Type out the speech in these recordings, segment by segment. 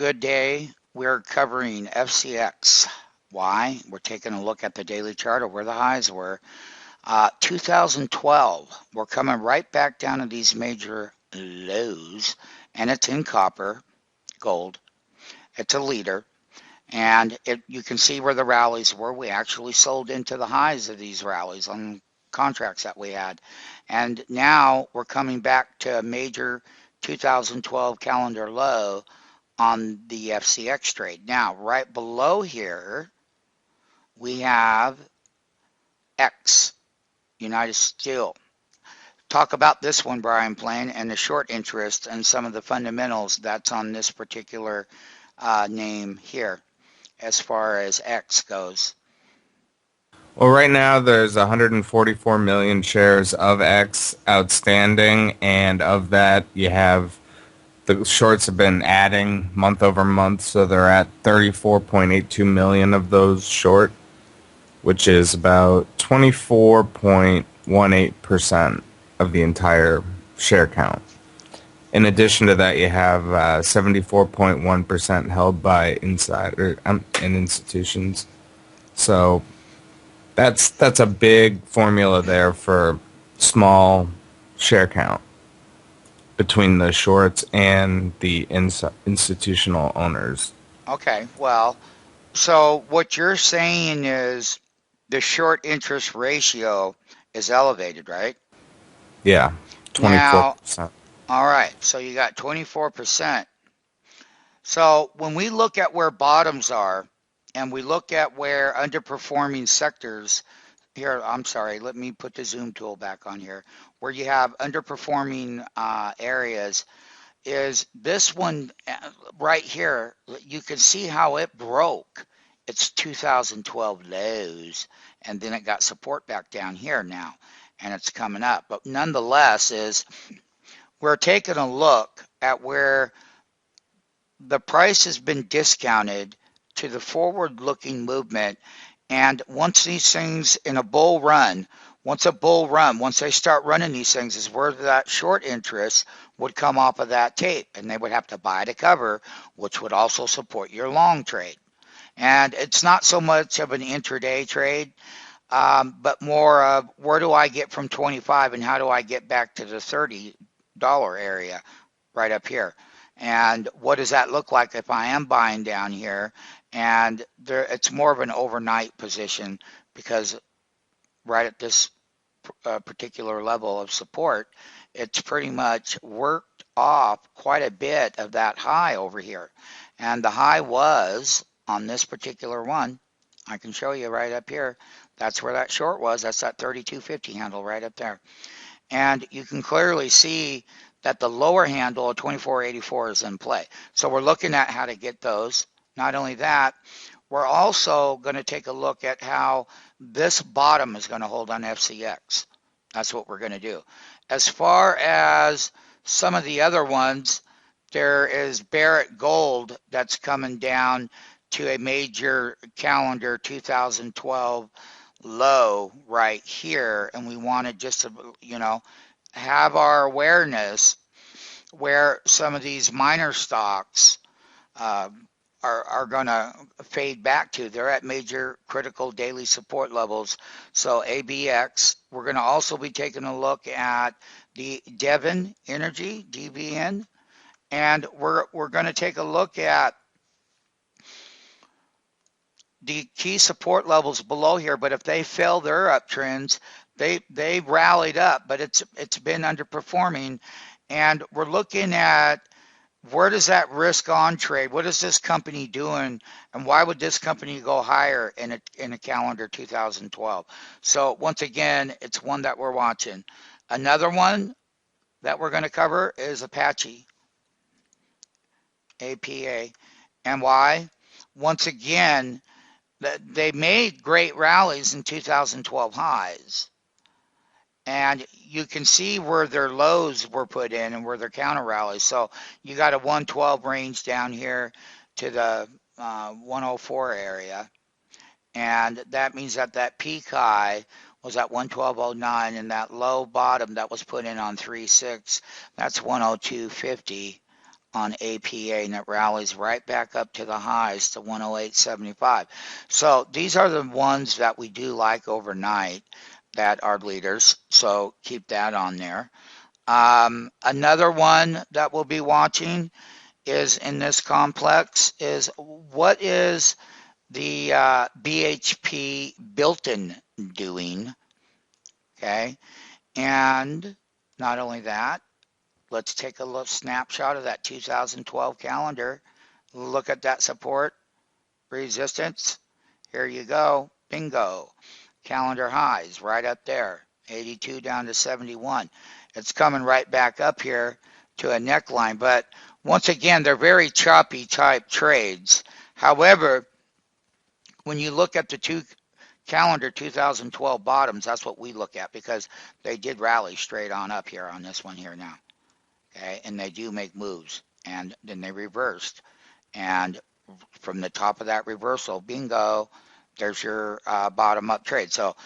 Good day. We're covering FCX. Why? We're taking a look at the daily chart of where the highs were. 2012, we're coming right back down to these major lows, and it's in copper, gold. It's a leader, and you can see where the rallies were. We actually sold into the highs of these rallies on contracts that we had. And now we're coming back to a major 2012 calendar low on the FCX trade. Now, right below here, we have X, United Steel. Talk about this one, Brian Plain, and the short interest and some of the fundamentals that's on this particular name here as far as X goes. Well, right now there's 144 million shares of X outstanding, and of that you have the shorts have been adding month over month, so they're at 34.82 million of those short, which is about 24.18% of the entire share count. In addition to that, you have 74.1% held by insider and institutions. So that's a big formula there for small share count between the shorts and the institutional owners. Okay, well, so what you're saying is the short interest ratio is elevated, right? Yeah, Now, 24%. all right, so you got 24%. So when we look at where bottoms are and we look at where underperforming sectors, here, I'm sorry, let me put the zoom tool back on here, where you have underperforming areas, is this one right here. You can see how it broke its 2012 lows, and then it got support back down here now, and it's coming up. But nonetheless, we're taking a look at where the price has been discounted to the forward-looking movement. And once these things in a bull run, once they start running these things, is where that short interest would come off of that tape, and they would have to buy to cover, which would also support your long trade. And it's not so much of an intraday trade, but more of where do I get from 25 and how do I get back to the $30 area right up here. And what does that look like if I am buying down here? And it's more of an overnight position, because right at this particular level of support, it's pretty much worked off quite a bit of that high over here. And the high was on this particular one. I can show you right up here. That's where that short was. That's that 32.50 handle right up there. And you can clearly see that the lower handle of 24.84 is in play. So we're looking at how to get those. Not only that, we're also going to take a look at how this bottom is going to hold on FCX. That's what we're going to do. As far as some of the other ones, there is Barrick Gold that's coming down to a major calendar 2012 low right here, and we wanted just to, have our awareness where some of these minor stocks are going to fade back to. They're at major critical daily support levels. So ABX, we're going to also be taking a look at the Devon Energy, DVN, and we're going to take a look at the key support levels below here. But if they fail their uptrends, they rallied up, but it's been underperforming, and we're looking at where does that risk on trade? What is this company doing, and why would this company go higher in a calendar 2012? So once again, it's one that we're watching. Another one that we're going to cover is Apache, APA, and why? Once again, they made great rallies in 2012 highs. And you can see where their lows were put in and where their counter rallies. So you got a 112 range down here to the 104 area. And that means that peak high was at 112.09, and that low bottom that was put in on 3.6, that's 102.50 on APA, and it rallies right back up to the highs to 108.75. So these are the ones that we do like overnight that are leaders. So keep that on there. Another one that we'll be watching is in this complex is what is the BHP Billiton doing? Okay, and not only that, let's take a look snapshot of that 2012 calendar. Look at that support resistance. Here you go. Bingo. Calendar highs right up there. 82 down to 71. It's coming right back up here to a neckline. But once again, they're very choppy type trades. However, when you look at the calendar 2012 bottoms, that's what we look at because they did rally straight on up here on this one here now. Okay, and they do make moves, and then they reversed, and from the top of that reversal, bingo, there's your bottom up trade. So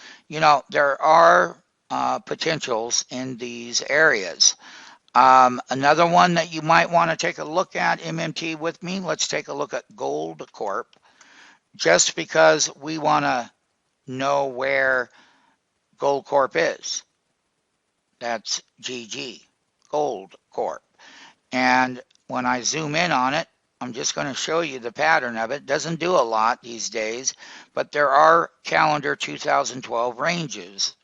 there are potentials in these areas. Another one that you might want to take a look at, MMT with me, let's take a look at Gold Corp, just because we want to know where Gold Corp is. That's GG, Gold Corp. And when I zoom in on it, I'm just going to show you the pattern of it. Doesn't do a lot these days, but there are calendar 2012 ranges.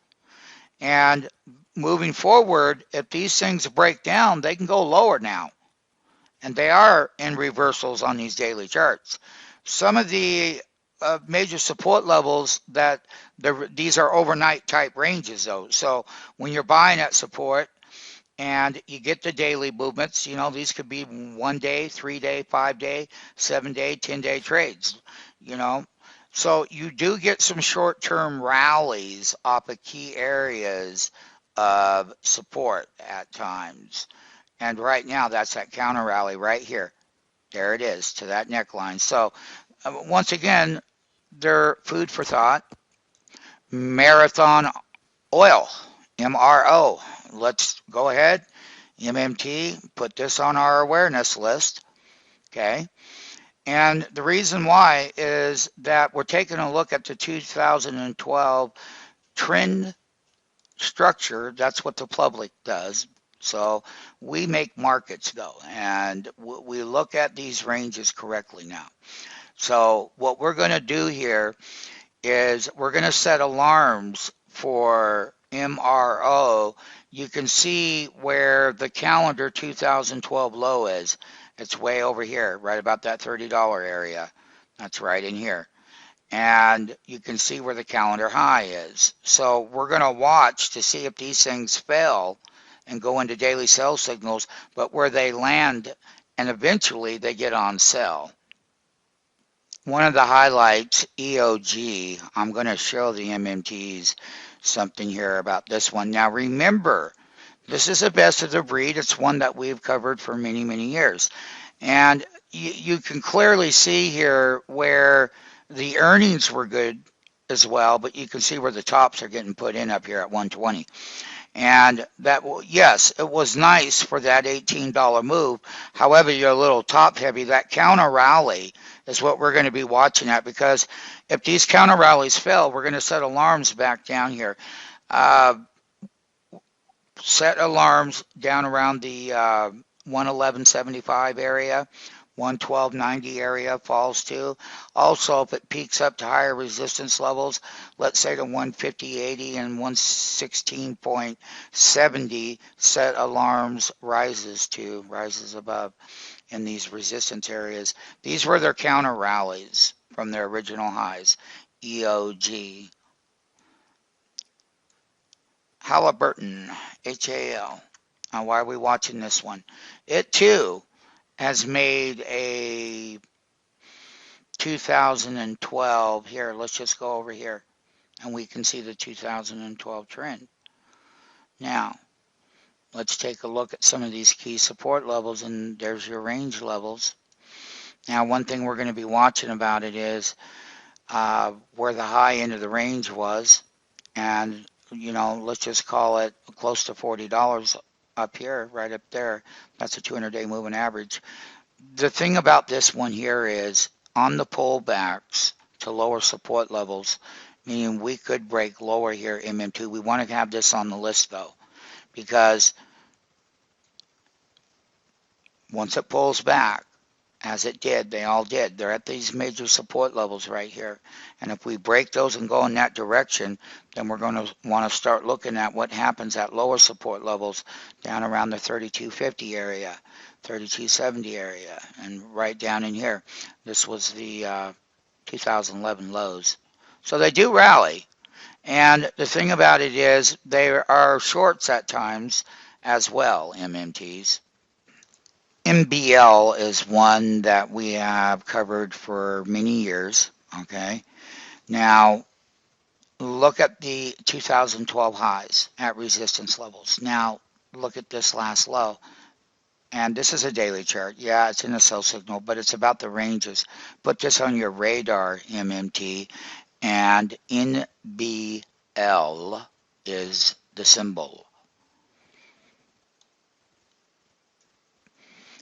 And moving forward, if these things break down, they can go lower now. And they are in reversals on these daily charts. Some of the major support levels these are overnight type ranges though. So when you're buying at support, and you get the daily movements, these could be 1 day, 3 day, 5 day, 7 day, 10 day trades, So you do get some short-term rallies off of key areas of support at times. And right now, that's that counter rally right here. There it is to that neckline. So once again, they're food for thought. Marathon Oil, MRO. Let's go ahead, MMT, put this on our awareness list, okay? And the reason why is that we're taking a look at the 2012 trend structure. That's what the public does. So we make markets though, and we look at these ranges correctly now. So what we're going to do here is we're going to set alarms for MRO. You can see where the calendar 2012 low is. It's way over here, right about that $30 area. That's right in here. And you can see where the calendar high is. So we're going to watch to see if these things fail and go into daily sell signals, but where they land and eventually they get on sell. One of the highlights, EOG, I'm going to show the MMTs something here about this one. Now remember, this is the best of the breed. It's one that we've covered for many, many years. And you can clearly see here where the earnings were good as well, but you can see where the tops are getting put in up here at 120. And that, yes, it was nice for that $18 move. However, you're a little top heavy. That counter rally is what we're going to be watching at, because if these counter rallies fail, we're going to set alarms back down here. Set alarms down around the 111.75 area. 112.90 area falls to. Also, if it peaks up to higher resistance levels, let's say to 150.80 and 116.70, set alarms rises above in these resistance areas. These were their counter rallies from their original highs. EOG. Halliburton, HAL. Now, why are we watching this one? It too has made a 2012 here. Let's just go over here and we can see the 2012 trend. Now, let's take a look at some of these key support levels, and there's your range levels. Now, one thing we're going to be watching about it is where the high end of the range was, and let's just call it close to $40 up here, right up there. That's a 200-day moving average. The thing about this one here is on the pullbacks to lower support levels, meaning we could break lower here, MM2. We want to have this on the list though, because once it pulls back, as it did, they all did. They're at these major support levels right here. And if we break those and go in that direction, then we're going to want to start looking at what happens at lower support levels down around the 3250 area, 3270 area, and right down in here. This was the 2011 lows. So they do rally. And the thing about it is they are shorts at times as well, MMTs. MBL is one that we have covered for many years, okay? Now, look at the 2012 highs at resistance levels. Now, look at this last low. And this is a daily chart. Yeah, it's in a sell signal, but it's about the ranges. Put this on your radar, MMT, and NBL is the symbol.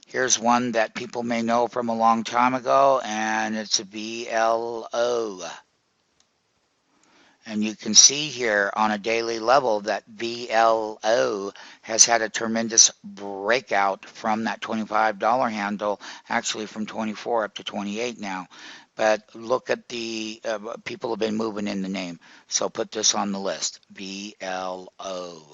Here's one that people may know from a long time ago, and it's a BLOO. And you can see here on a daily level that BLOO has had a tremendous breakout from that $25 handle, actually from 24 up to 28 now. But look at the, people have been moving in the name. So put this on the list, BLO.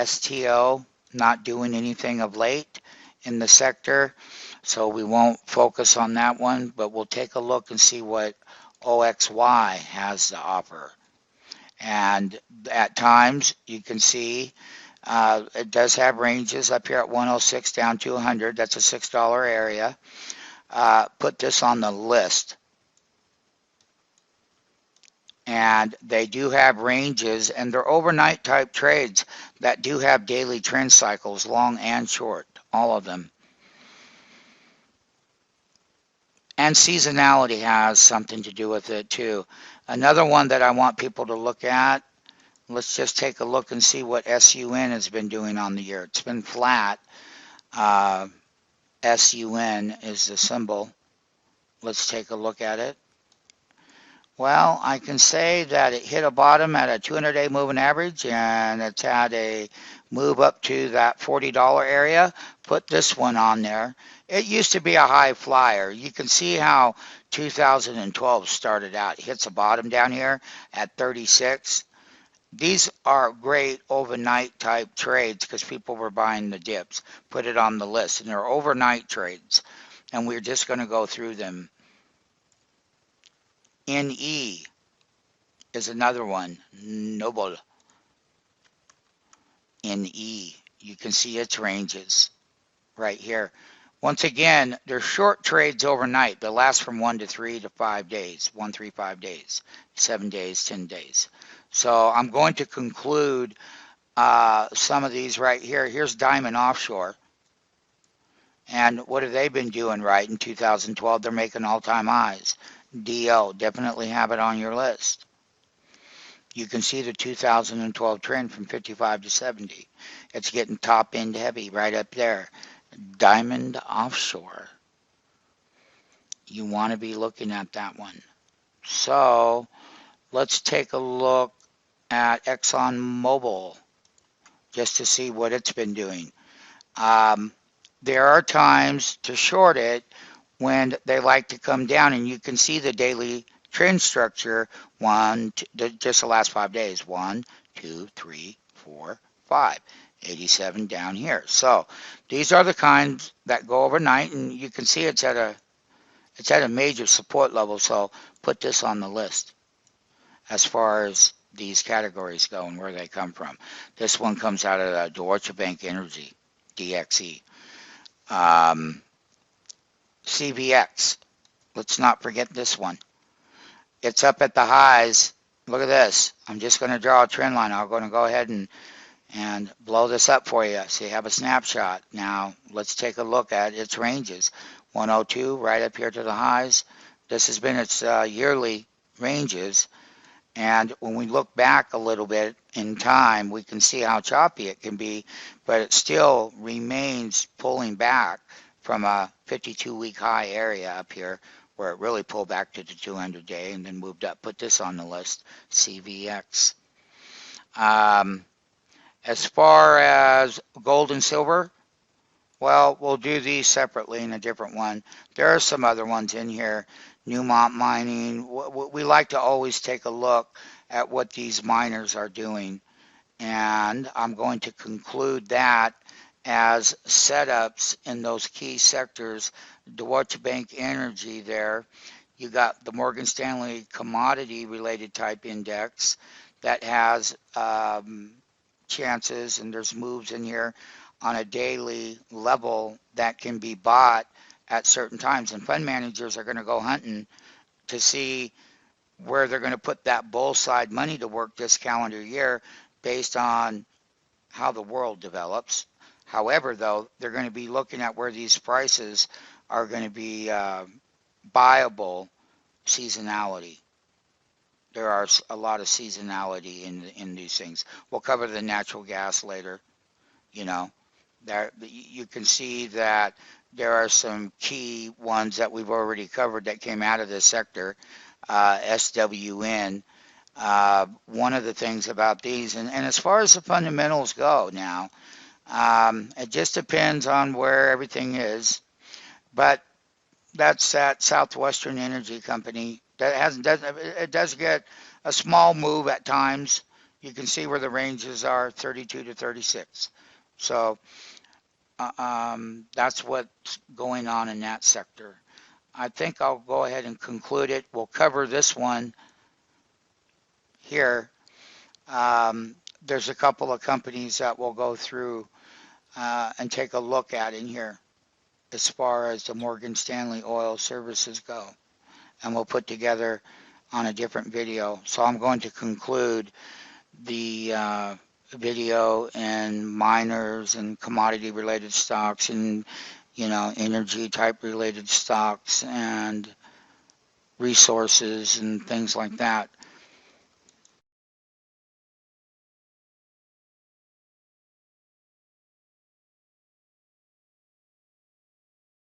STO not doing anything of late in the sector, so we won't focus on that one, but we'll take a look and see what OXY has to offer. And at times you can see it does have ranges up here at 106 down to 100. That's a $6 area. Put this on the list. And they do have ranges, and they're overnight type trades that do have daily trend cycles, long and short, all of them. And seasonality has something to do with it too. Another one that I want people to look at, let's just take a look and see what SUN has been doing on the year. It's been flat. SUN is the symbol. Let's take a look at it. Well, I can say that it hit a bottom at a 200-day moving average, and it's had a move up to that $40 area. Put this one on there. It used to be a high flyer. You can see how 2012 started out. It hits a bottom down here at 36. These are great overnight type trades because people were buying the dips. Put it on the list, and they're overnight trades, and we're just going to go through them. NE is another one, Mobil. NE, you can see its ranges right here. Once again, they're short trades overnight. They last from 1 to 3 to 5 days, 1, 3, 5 days, 7 days, 10 days. So I'm going to conclude some of these right here. Here's Diamond Offshore. And what have they been doing right in 2012? They're making all-time highs. DO, definitely have it on your list. You can see the 2012 trend from 55 to 70. It's getting top end heavy right up there. Diamond Offshore. You want to be looking at that one. So let's take a look at Exxon Mobil just to see what it's been doing. There are times to short it when they like to come down, and you can see the daily trend structure. Just the last 5 days. 1, 2, 3, 4, 5. 87 down here. So these are the kinds that go overnight, and you can see it's at a major support level. So put this on the list as far as these categories go and where they come from. This one comes out of the Deutsche Bank Energy, DXE. CVX. Let's not forget this one. It's up at the highs. Look at this. I'm just going to draw a trend line. I'm going to go ahead and blow this up for you so you have a snapshot. Now, let's take a look at its ranges. 102 right up here to the highs. This has been its yearly ranges. And when we look back a little bit in time, we can see how choppy it can be, but it still remains pulling back from a 52-week high area up here where it really pulled back to the 200-day and then moved up. Put this on the list, CVX. As far as gold and silver, well, we'll do these separately in a different one. There are some other ones in here. Newmont Mining. We like to always take a look at what these miners are doing. And I'm going to conclude that as setups in those key sectors. Deutsche Bank Energy there. You got the Morgan Stanley commodity related type index that has chances, and there's moves in here on a daily level that can be bought at certain times. And fund managers are going to go hunting to see where they're going to put that bull side money to work this calendar year based on how the world develops. However, though, they're going to be looking at where these prices are going to be buyable seasonality. There are a lot of seasonality in these things. We'll cover the natural gas later. You know, there you can see that there are some key ones that we've already covered that came out of this sector. SWN. One of the things about these, and as far as the fundamentals go now, it just depends on where everything is. But that's that Southwestern Energy Company. It does get a small move at times. You can see where the ranges are, 32 to 36. So that's what's going on in that sector. I think I'll go ahead and conclude it. We'll cover this one here. There's a couple of companies that we'll go through and take a look at in here as far as the Morgan Stanley oil services go. And we'll put together on a different video. So I'm going to conclude the video in miners and commodity related stocks and energy type related stocks and resources and things like that.